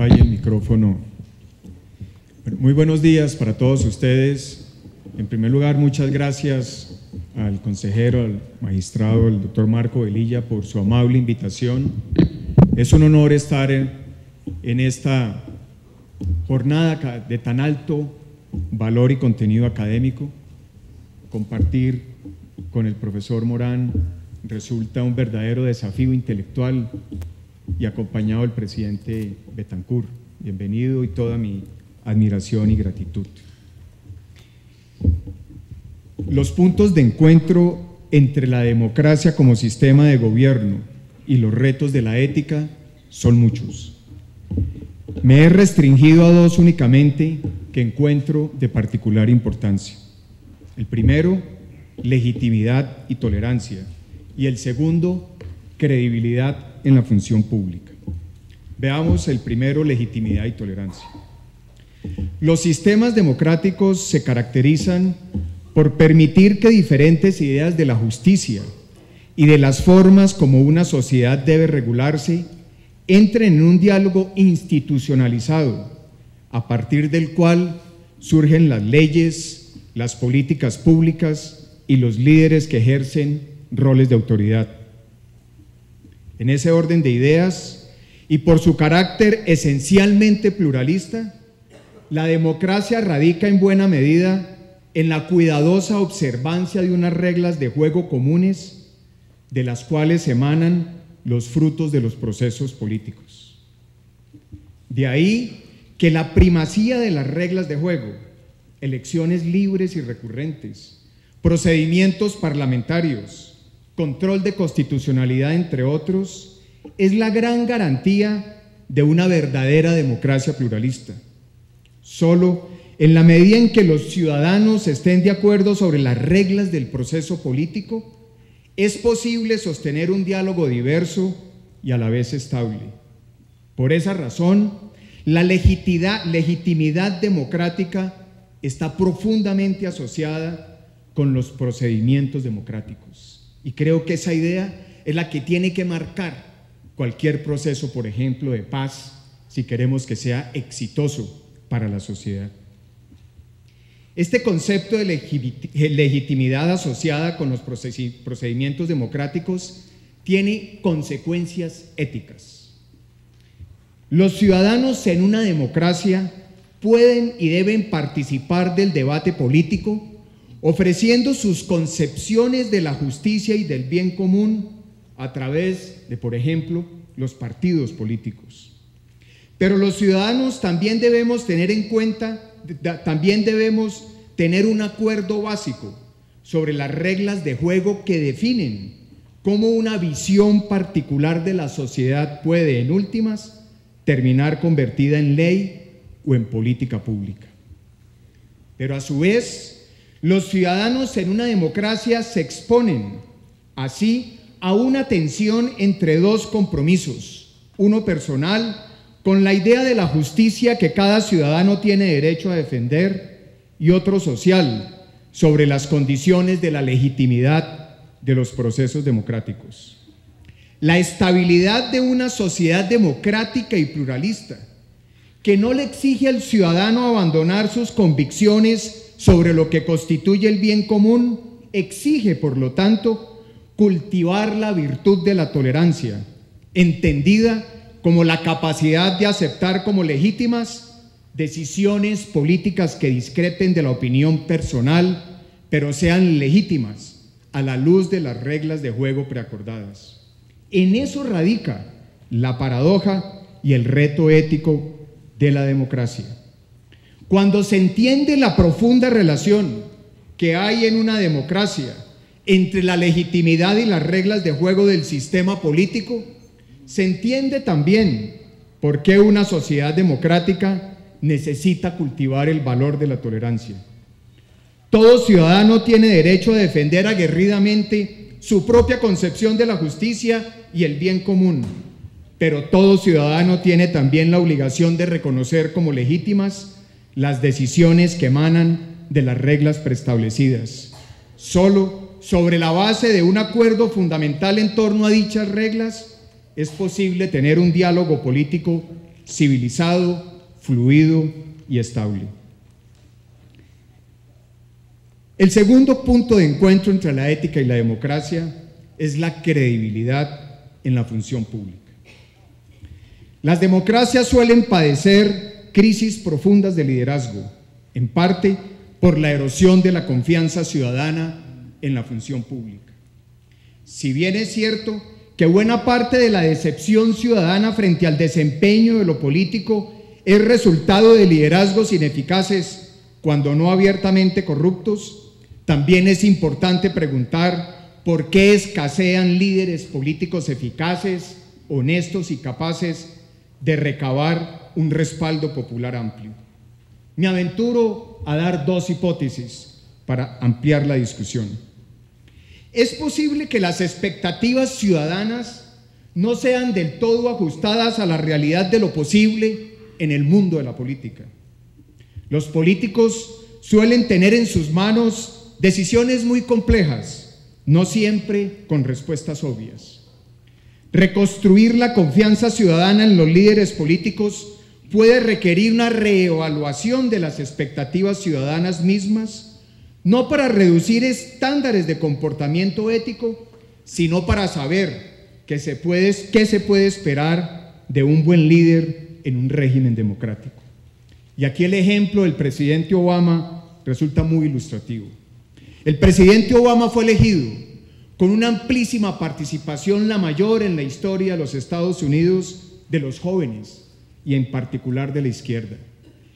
falle el micrófono. Bueno, muy buenos días para todos ustedes. En primer lugar, muchas gracias al consejero, al magistrado, el doctor Marco Velilla, por su amable invitación. Es un honor estar en esta jornada de tan alto valor y contenido académico. Compartir con el profesor Morán resulta un verdadero desafío intelectual, y acompañado del presidente Betancur. Bienvenido y toda mi admiración y gratitud. Los puntos de encuentro entre la democracia como sistema de gobierno y los retos de la ética son muchos. Me he restringido a dos únicamente que encuentro de particular importancia. El primero, legitimidad y tolerancia, y el segundo, credibilidad en la función pública. Veamos el primero, legitimidad y tolerancia. Los sistemas democráticos se caracterizan por permitir que diferentes ideas de la justicia y de las formas como una sociedad debe regularse entren en un diálogo institucionalizado, a partir del cual surgen las leyes, las políticas públicas y los líderes que ejercen roles de autoridad. En ese orden de ideas, y por su carácter esencialmente pluralista, la democracia radica en buena medida en la cuidadosa observancia de unas reglas de juego comunes, de las cuales emanan los frutos de los procesos políticos. De ahí que la primacía de las reglas de juego, elecciones libres y recurrentes, procedimientos parlamentarios, control de constitucionalidad, entre otros, es la gran garantía de una verdadera democracia pluralista. Solo en la medida en que los ciudadanos estén de acuerdo sobre las reglas del proceso político, es posible sostener un diálogo diverso y a la vez estable. Por esa razón, la legitimidad democrática está profundamente asociada con los procedimientos democráticos. Y creo que esa idea es la que tiene que marcar cualquier proceso, por ejemplo, de paz, si queremos que sea exitoso para la sociedad. Este concepto de legitimidad asociada con los procedimientos democráticos tiene consecuencias éticas. Los ciudadanos en una democracia pueden y deben participar del debate político, ofreciendo sus concepciones de la justicia y del bien común a través de, por ejemplo, los partidos políticos. Pero los ciudadanos también debemos tener en cuenta, también debemos tener un acuerdo básico sobre las reglas de juego que definen cómo una visión particular de la sociedad puede, en últimas, terminar convertida en ley o en política pública. Pero a su vez, los ciudadanos en una democracia se exponen, así, a una tensión entre dos compromisos, uno personal, con la idea de la justicia que cada ciudadano tiene derecho a defender, y otro social, sobre las condiciones de la legitimidad de los procesos democráticos. La estabilidad de una sociedad democrática y pluralista, que no le exige al ciudadano abandonar sus convicciones sobre lo que constituye el bien común, exige, por lo tanto, cultivar la virtud de la tolerancia, entendida como la capacidad de aceptar como legítimas decisiones políticas que discrepen de la opinión personal, pero sean legítimas a la luz de las reglas de juego preacordadas. En eso radica la paradoja y el reto ético de la democracia. Cuando se entiende la profunda relación que hay en una democracia entre la legitimidad y las reglas de juego del sistema político, se entiende también por qué una sociedad democrática necesita cultivar el valor de la tolerancia. Todo ciudadano tiene derecho a defender aguerridamente su propia concepción de la justicia y el bien común, pero todo ciudadano tiene también la obligación de reconocer como legítimas las decisiones que emanan de las reglas preestablecidas. Solo sobre la base de un acuerdo fundamental en torno a dichas reglas es posible tener un diálogo político civilizado, fluido y estable. El segundo punto de encuentro entre la ética y la democracia es la credibilidad en la función pública. Las democracias suelen padecer crisis profundas de liderazgo, en parte por la erosión de la confianza ciudadana en la función pública. Si bien es cierto que buena parte de la decepción ciudadana frente al desempeño de lo político es resultado de liderazgos ineficaces, cuando no abiertamente corruptos, también es importante preguntar por qué escasean líderes políticos eficaces, honestos y capaces de recabar un respaldo popular amplio. Me aventuro a dar dos hipótesis para ampliar la discusión. Es posible que las expectativas ciudadanas no sean del todo ajustadas a la realidad de lo posible en el mundo de la política. Los políticos suelen tener en sus manos decisiones muy complejas, no siempre con respuestas obvias. Reconstruir la confianza ciudadana en los líderes políticos puede requerir una reevaluación de las expectativas ciudadanas mismas, no para reducir estándares de comportamiento ético, sino para saber qué se puede esperar de un buen líder en un régimen democrático. Y aquí el ejemplo del presidente Obama resulta muy ilustrativo. El presidente Obama fue elegido con una amplísima participación, la mayor en la historia de los Estados Unidos, de los jóvenes y en particular de la izquierda.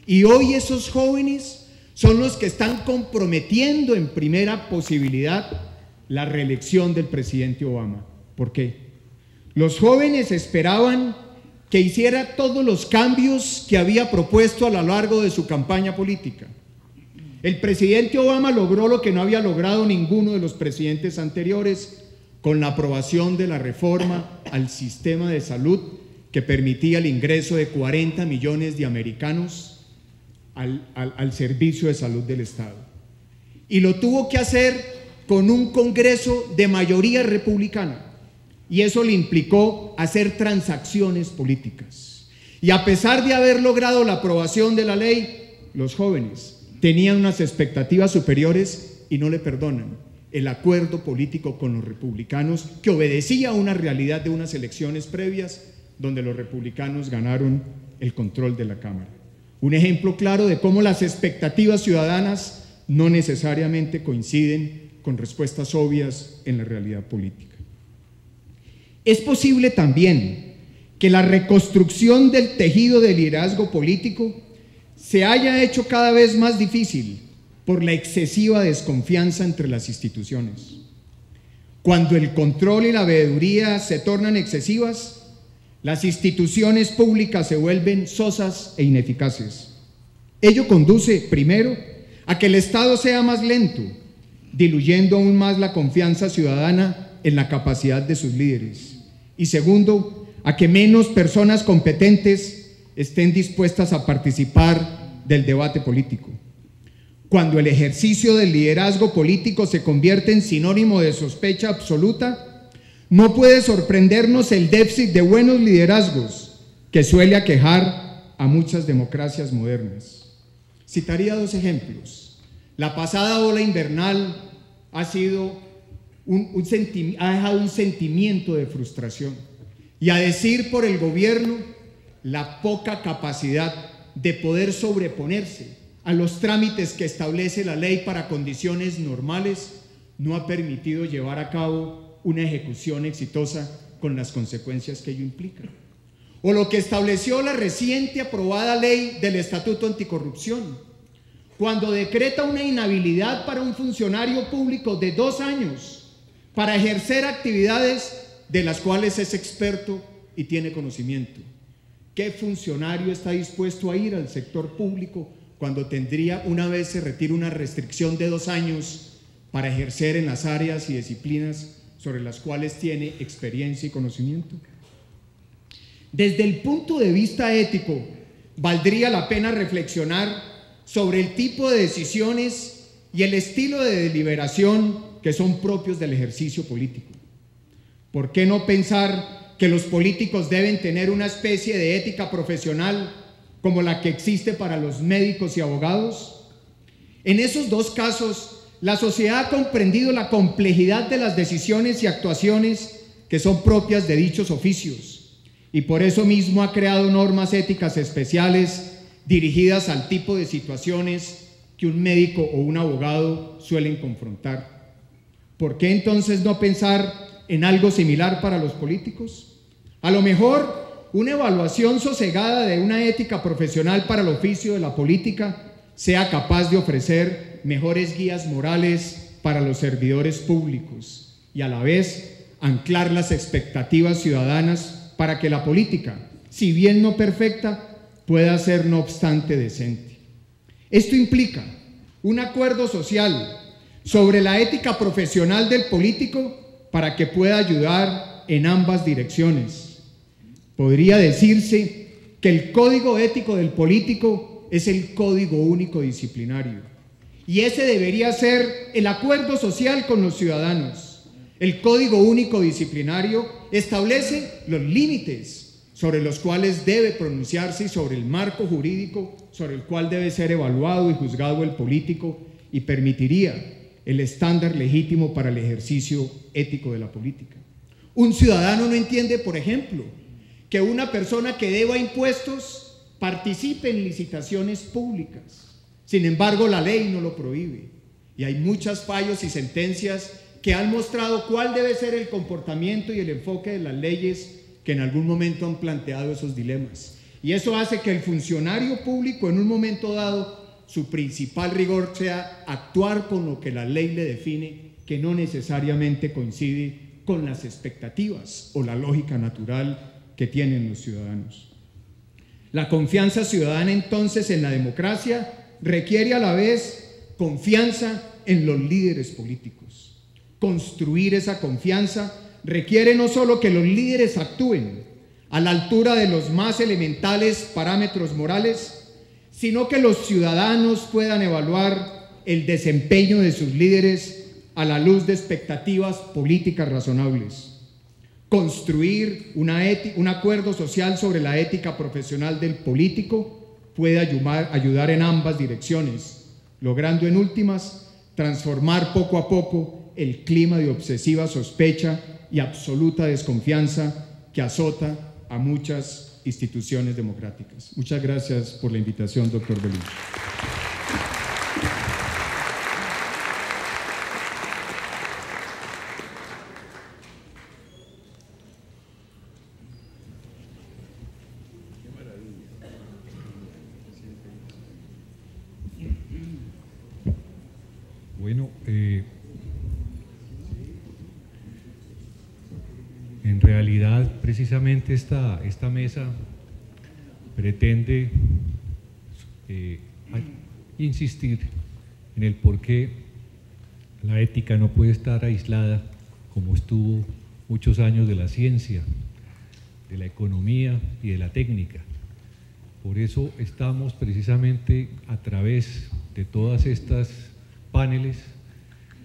Y hoy esos jóvenes son los que están comprometiendo en primera posibilidad la reelección del presidente Obama. ¿Por qué? Los jóvenes esperaban que hiciera todos los cambios que había propuesto a lo largo de su campaña política. El presidente Obama logró lo que no había logrado ninguno de los presidentes anteriores, con la aprobación de la reforma al sistema de salud que permitía el ingreso de 40 millones de americanos al servicio de salud del Estado. Y lo tuvo que hacer con un Congreso de mayoría republicana, y eso le implicó hacer transacciones políticas. Y a pesar de haber logrado la aprobación de la ley, los jóvenes tenían unas expectativas superiores y no le perdonan el acuerdo político con los republicanos, que obedecía a una realidad de unas elecciones previas donde los republicanos ganaron el control de la Cámara. Un ejemplo claro de cómo las expectativas ciudadanas no necesariamente coinciden con respuestas obvias en la realidad política. Es posible también que la reconstrucción del tejido del liderazgo político se haya hecho cada vez más difícil por la excesiva desconfianza entre las instituciones. Cuando el control y la veeduría se tornan excesivas, las instituciones públicas se vuelven sosas e ineficaces. Ello conduce, primero, a que el Estado sea más lento, diluyendo aún más la confianza ciudadana en la capacidad de sus líderes. Y segundo, a que menos personas competentes estén dispuestas a participar del debate político. Cuando el ejercicio del liderazgo político se convierte en sinónimo de sospecha absoluta, no puede sorprendernos el déficit de buenos liderazgos que suele aquejar a muchas democracias modernas. Citaría dos ejemplos. La pasada ola invernal ha dejado un sentimiento de frustración y, a decir por el gobierno, la poca capacidad de poder sobreponerse a los trámites que establece la ley para condiciones normales no ha permitido llevar a cabo una ejecución exitosa con las consecuencias que ello implica. O lo que estableció la reciente aprobada ley del Estatuto Anticorrupción, cuando decreta una inhabilidad para un funcionario público de 2 años para ejercer actividades de las cuales es experto y tiene conocimiento. ¿Qué funcionario está dispuesto a ir al sector público cuando tendría, una vez se retire una restricción de 2 años, para ejercer en las áreas y disciplinas sobre las cuales tiene experiencia y conocimiento? Desde el punto de vista ético, valdría la pena reflexionar sobre el tipo de decisiones y el estilo de deliberación que son propios del ejercicio político. ¿Por qué no pensar que los políticos deben tener una especie de ética profesional como la que existe para los médicos y abogados? En esos dos casos, la sociedad ha comprendido la complejidad de las decisiones y actuaciones que son propias de dichos oficios, y por eso mismo ha creado normas éticas especiales dirigidas al tipo de situaciones que un médico o un abogado suelen confrontar. ¿Por qué entonces no pensar en algo similar para los políticos? A lo mejor una evaluación sosegada de una ética profesional para el oficio de la política sea capaz de ofrecer mejores guías morales para los servidores públicos y a la vez anclar las expectativas ciudadanas para que la política, si bien no perfecta, pueda ser no obstante decente. Esto implica un acuerdo social sobre la ética profesional del político para que pueda ayudar en ambas direcciones. Podría decirse que el código ético del político es el código único disciplinario, y ese debería ser el acuerdo social con los ciudadanos. El código único disciplinario establece los límites sobre los cuales debe pronunciarse y sobre el marco jurídico sobre el cual debe ser evaluado y juzgado el político, y permitiría el estándar legítimo para el ejercicio ético de la política. Un ciudadano no entiende, por ejemplo, que una persona que deba impuestos participe en licitaciones públicas. Sin embargo, la ley no lo prohíbe, y hay muchos fallos y sentencias que han mostrado cuál debe ser el comportamiento y el enfoque de las leyes que en algún momento han planteado esos dilemas. Y eso hace que el funcionario público en un momento dado, su principal rigor sea actuar con lo que la ley le define, que no necesariamente coincide con las expectativas o la lógica natural que tienen los ciudadanos. La confianza ciudadana entonces en la democracia requiere a la vez confianza en los líderes políticos. Construir esa confianza requiere no solo que los líderes actúen a la altura de los más elementales parámetros morales, sino que los ciudadanos puedan evaluar el desempeño de sus líderes a la luz de expectativas políticas razonables. Construir un acuerdo social sobre la ética profesional del político puede ayudar en ambas direcciones, logrando en últimas transformar poco a poco el clima de obsesiva sospecha y absoluta desconfianza que azota a muchas instituciones democráticas. Muchas gracias por la invitación, doctor Belín. Bueno, en realidad, precisamente esta mesa pretende insistir en el por qué la ética no puede estar aislada, como estuvo muchos años, de la ciencia, de la economía y de la técnica. Por eso estamos precisamente a través de todas estas paneles,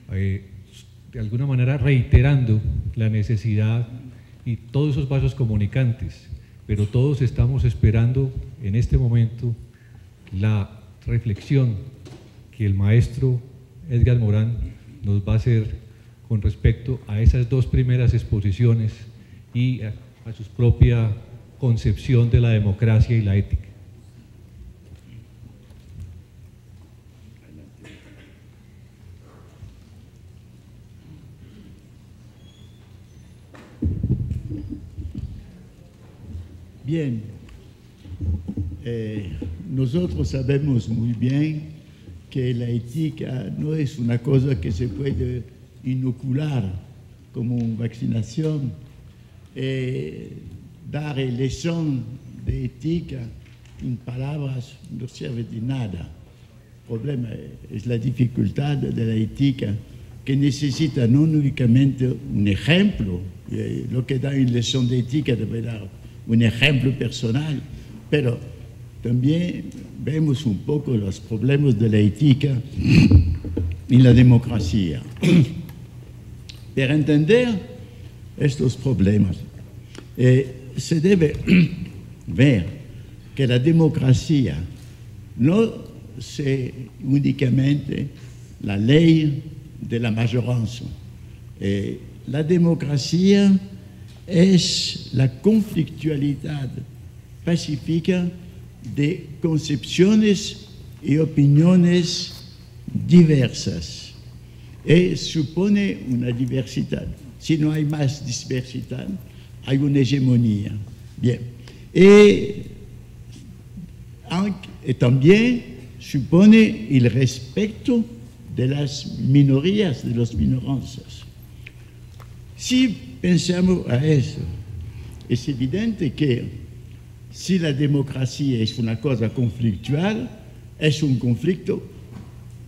de alguna manera reiterando la necesidad y todos esos vasos comunicantes, pero todos estamos esperando en este momento la reflexión que el maestro Edgar Morán nos va a hacer con respecto a esas dos primeras exposiciones y a su propia concepción de la democracia y la ética. Bien, nosotros sabemos muy bien que la ética no es una cosa que se puede inocular como una vaccinación. Dar lección de ética en palabras no sirve de nada. El problema es la dificultad de la ética, que necesita no únicamente un ejemplo. Lo que da una lección de ética debe dar un ejemplo personal, pero también vemos un poco los problemas de la ética en la democracia. Para entender estos problemas, se debe ver que la democracia no es únicamente la ley de la mayoría. La democracia es la conflictualidad pacífica de concepciones y opiniones diversas y supone una diversidad. Si no hay más diversidad, hay una hegemonía. Bien. Y también supone el respeto de las minorías, de las minoranzas. Si pensamos a eso, es evidente que si la democracia es una cosa conflictual, es un conflicto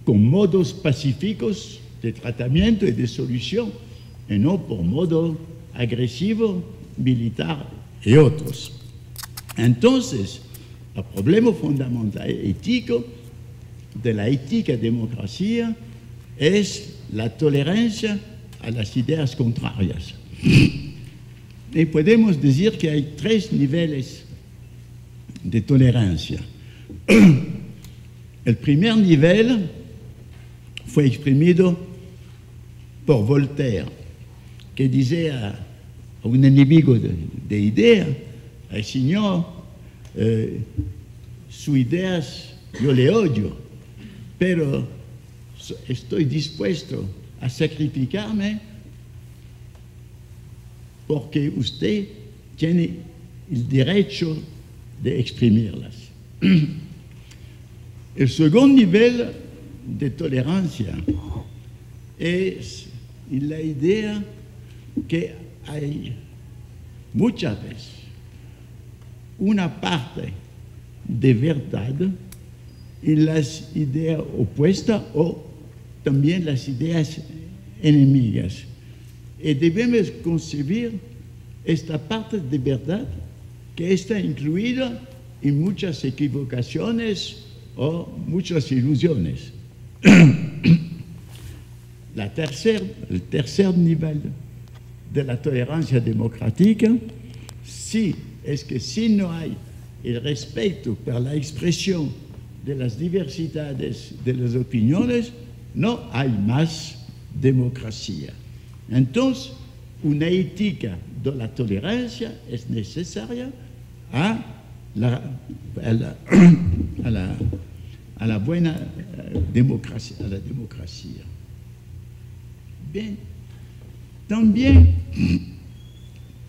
con modos pacíficos de tratamiento y de solución, y no por modo agresivo, militar y otros. Entonces, el problema fundamental ético de la ética democracia es la tolerancia a las ideas contrarias. Y podemos decir que hay 3 niveles de tolerancia. El primer nivel fue exprimido por Voltaire, que decía a un enemigo de idea, al señor, sus ideas yo le odio, pero estoy dispuesto a sacrificarme porque usted tiene el derecho de exprimirlas. El segundo nivel de tolerancia es la idea que hay muchas veces una parte de verdad en las ideas opuestas o también las ideas enemigas. Y debemos concebir esta parte de verdad que está incluida en muchas equivocaciones o muchas ilusiones. El tercer nivel de la tolerancia democrática, sí, es que si no hay el respeto por la expresión de las diversidades de las opiniones, no hay más democracia. Entonces, una ética de la tolerancia es necesaria a la buena democracia, a la democracia. Bien, también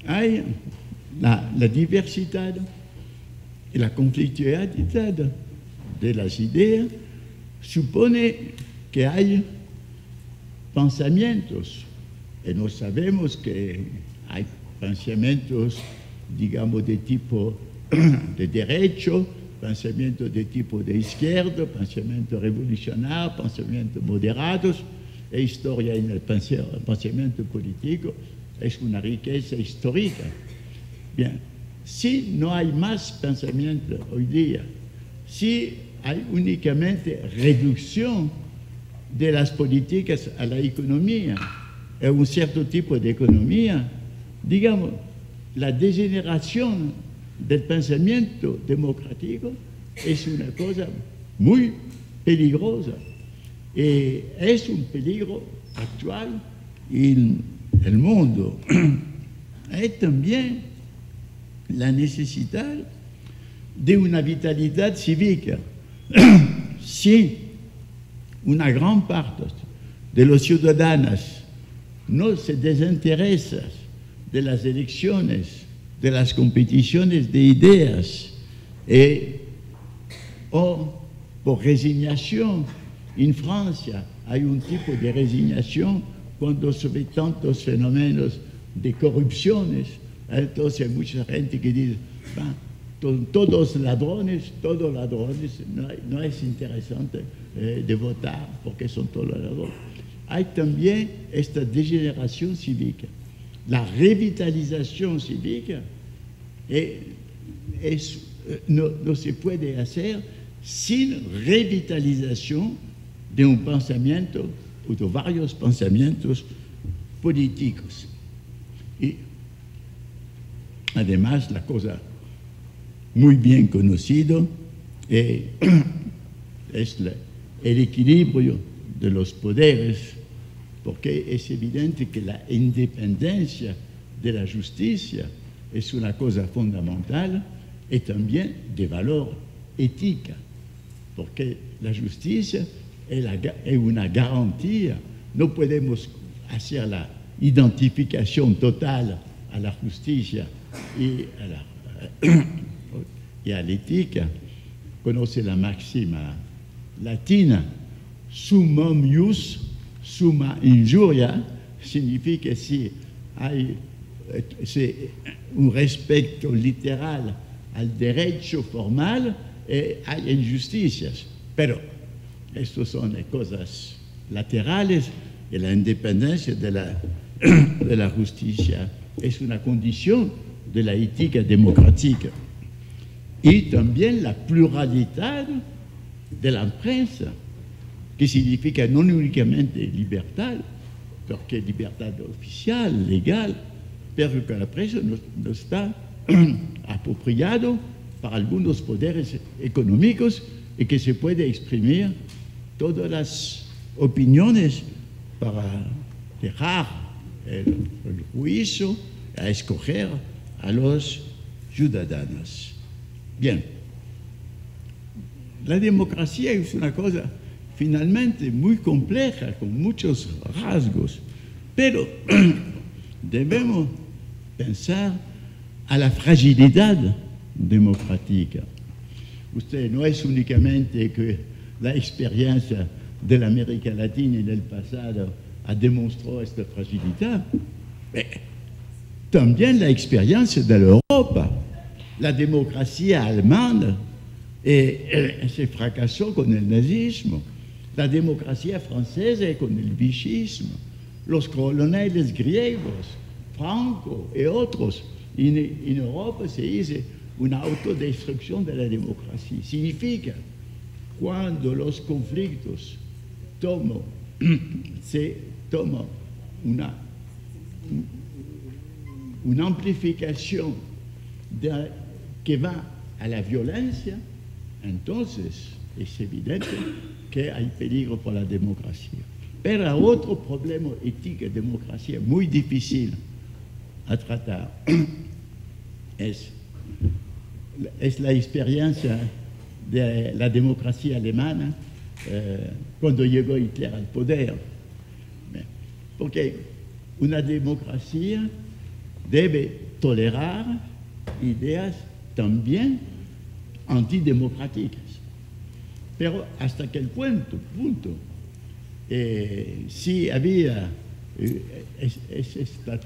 hay la diversidad y la conflictualidad de las ideas, supone que hay pensamientos, y no sabemos que hay pensamientos, digamos, de tipo de derecho, pensamientos de tipo de izquierda, pensamientos revolucionarios, pensamientos moderados, e historia en el pensamiento político es una riqueza histórica. Bien, si no hay más pensamiento hoy día, si hay únicamente reducción de las políticas a la economía, a un cierto tipo de economía, digamos, la degeneración del pensamiento democrático es una cosa muy peligrosa. Y es un peligro actual en el mundo. Hay también la necesidad de una vitalidad cívica. Si una gran parte de los ciudadanos no se desinteresa de las elecciones, de las competiciones de ideas, o por resignación, en Francia hay un tipo de resignación cuando se ve tantos fenómenos de corrupciones. Entonces hay mucha gente que dice, todos ladrones, no es interesante de votar porque son todos ladrones. Hay también esta degeneración cívica. La revitalización cívica no se puede hacer sin revitalización de un pensamiento o de varios pensamientos políticos. Y además, la cosa muy bien conocida es el equilibrio de los poderes, porque es evidente que la independencia de la justicia es una cosa fundamental y también de valor ética, porque la justicia es una garantía. No podemos hacer la identificación total a la justicia y a la ética. Conoce la máxima latina, summum ius, summa injuria, significa si hay un respeto literal al derecho formal, hay injusticias. Pero estas son cosas laterales y la independencia de la justicia es una condición de la ética democrática. Y también la pluralidad de la prensa, que significa no únicamente libertad, porque libertad oficial, legal, pero que la prensa no está apropiado para algunos poderes económicos y que se puede exprimir todas las opiniones para dejar el juicio a escoger a los ciudadanos. Bien, la democracia es una cosa finalmente muy compleja, con muchos rasgos, pero debemos pensar a la fragilidad democrática. Usted no es únicamente que la experiencia de la América Latina en el pasado ha demostrado esta fragilidad, también la experiencia de la Europa. La democracia alemana se fracasó con el nazismo, la democracia francesa con el vichismo, los coloniales griegos, Franco y otros. En Europa se hizo una autodestrucción de la democracia. Significa, cuando los conflictos se toma una amplificación que va a la violencia, entonces es evidente que hay peligro para la democracia. Pero hay otro problema ético de democracia muy difícil a tratar. Es la experiencia de la democracia alemana cuando llegó Hitler al poder. Porque una democracia debe tolerar ideas también antidemocráticas. Pero hasta qué punto si había esta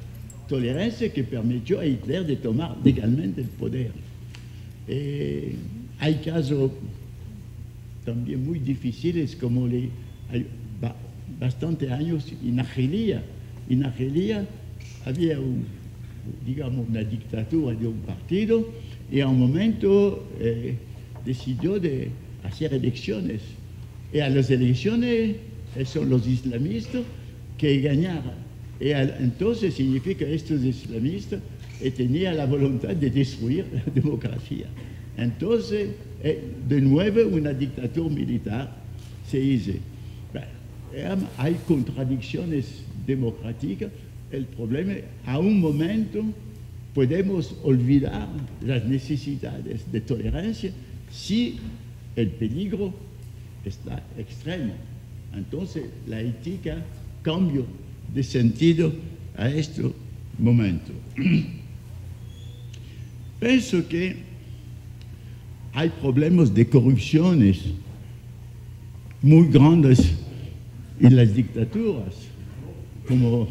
tolerancia que permitió a Hitler de tomar legalmente el poder. Hay casos también muy difíciles, como hay bastantes años en Argelia. En Argelia había una dictadura de un partido y a un momento decidió de hacer elecciones. Y a las elecciones son los islamistas que ganaron. Y entonces significa que estos islamistas tenían la voluntad de destruir la democracia. Entonces, de nuevo, una dictadura militar se hizo. Hay contradicciones democráticas. El problema, a un momento, podemos olvidar las necesidades de tolerancia si el peligro está extremo. Entonces, la ética cambia de sentido a este momento. Pienso que hay problemas de corrupciones muy grandes en las dictaduras, como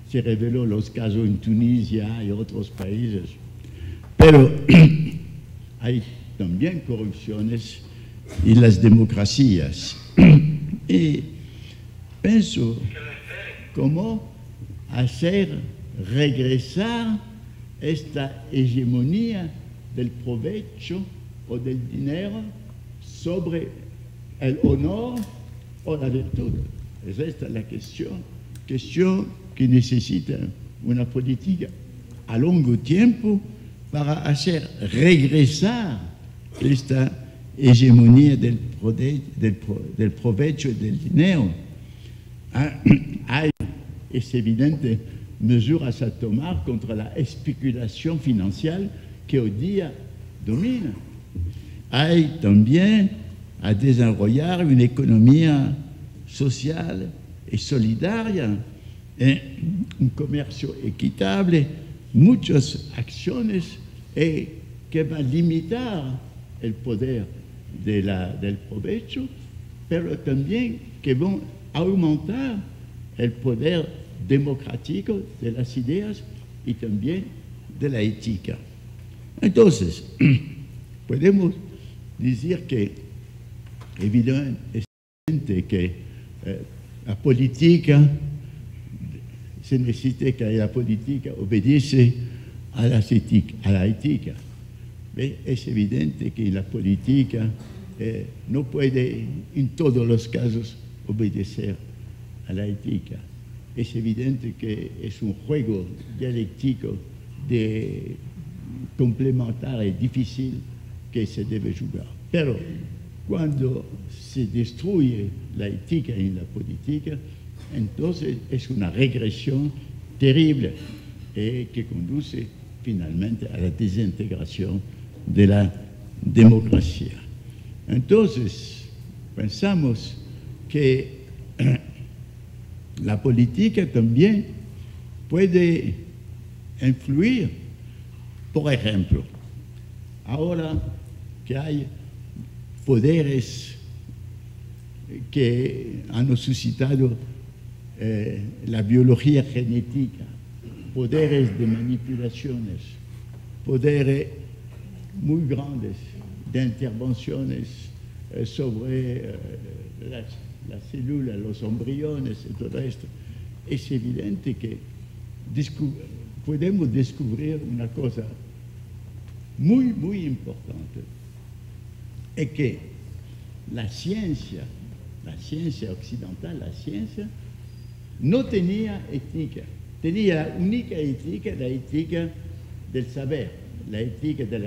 se reveló los casos en Tunisia y otros países. Pero hay también corrupciones en las democracias. Y pienso cómo hacer regresar esta hegemonía del provecho o del dinero sobre el honor o la virtud. Es esta la cuestión que necesita una política a largo tiempo para hacer regresar esta hegemonía del provecho y del dinero. Hay, es evidente, medidas a tomar contra la especulación financiera que hoy día domina. Hay también a desarrollar una economía social y solidaria, un comercio equitable, muchas acciones que van a limitar el poder del provecho, pero también que van a aumentar el poder democrático de las ideas y también de la ética. Entonces, podemos decir que evidentemente que la política, se necesita que la política obedece a la ética. Es evidente que la política no puede en todos los casos obedecer a la ética. Es evidente que es un juego dialéctico complementario y difícil que se debe jugar. Pero cuando se destruye la ética en la política, entonces es una regresión terrible que conduce finalmente a la desintegración de la democracia. Entonces, pensamos que la política también puede influir. Por ejemplo, ahora que hay poderes que han suscitado la biología genética, poderes de manipulaciones, poderes muy grandes de intervenciones sobre las células, los embriones y todo esto, es evidente que podemos descubrir una cosa muy, muy importante, es que la ciencia occidental, la ciencia, no tenía ética, tenía la única ética, la ética del saber, la ética de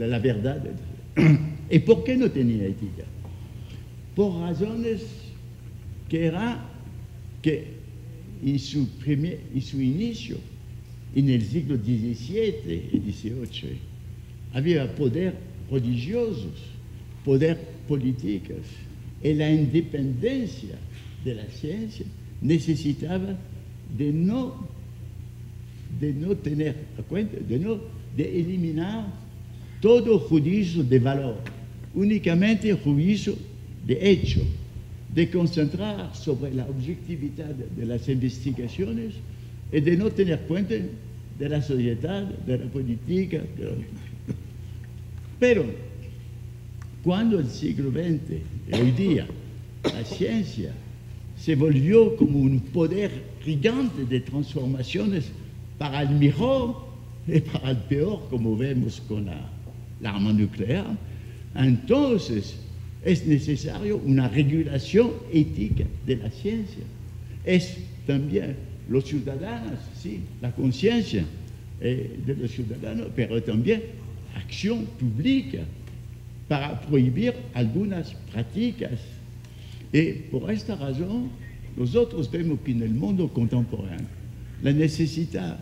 la verdad. ¿Y por qué no tenía ética? Por razones que era que en su inicio, en el siglo XVII y XVIII, había poder religiosos, poder políticos, y la independencia de la ciencia necesitaba de no tener en cuenta, de eliminar todo juicio de valor, únicamente juicio de hecho, de concentrar sobre la objetividad de las investigaciones y de no tener cuenta de la sociedad, de la política. Pero cuando el siglo XX, hoy día, la ciencia se volvió como un poder gigante de transformaciones para el mejor y para el peor, como vemos con la arma nuclear, entonces es necesario una regulación ética de la ciencia. Es también los ciudadanos, sí, la conciencia de los ciudadanos, pero también acción pública para prohibir algunas prácticas. Y por esta razón, nosotros vemos que en el mundo contemporáneo la necesidad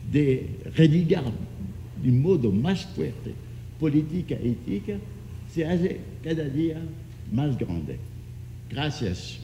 de redigar de un modo más fuerte política ética se hace cada día más grande. Gracias.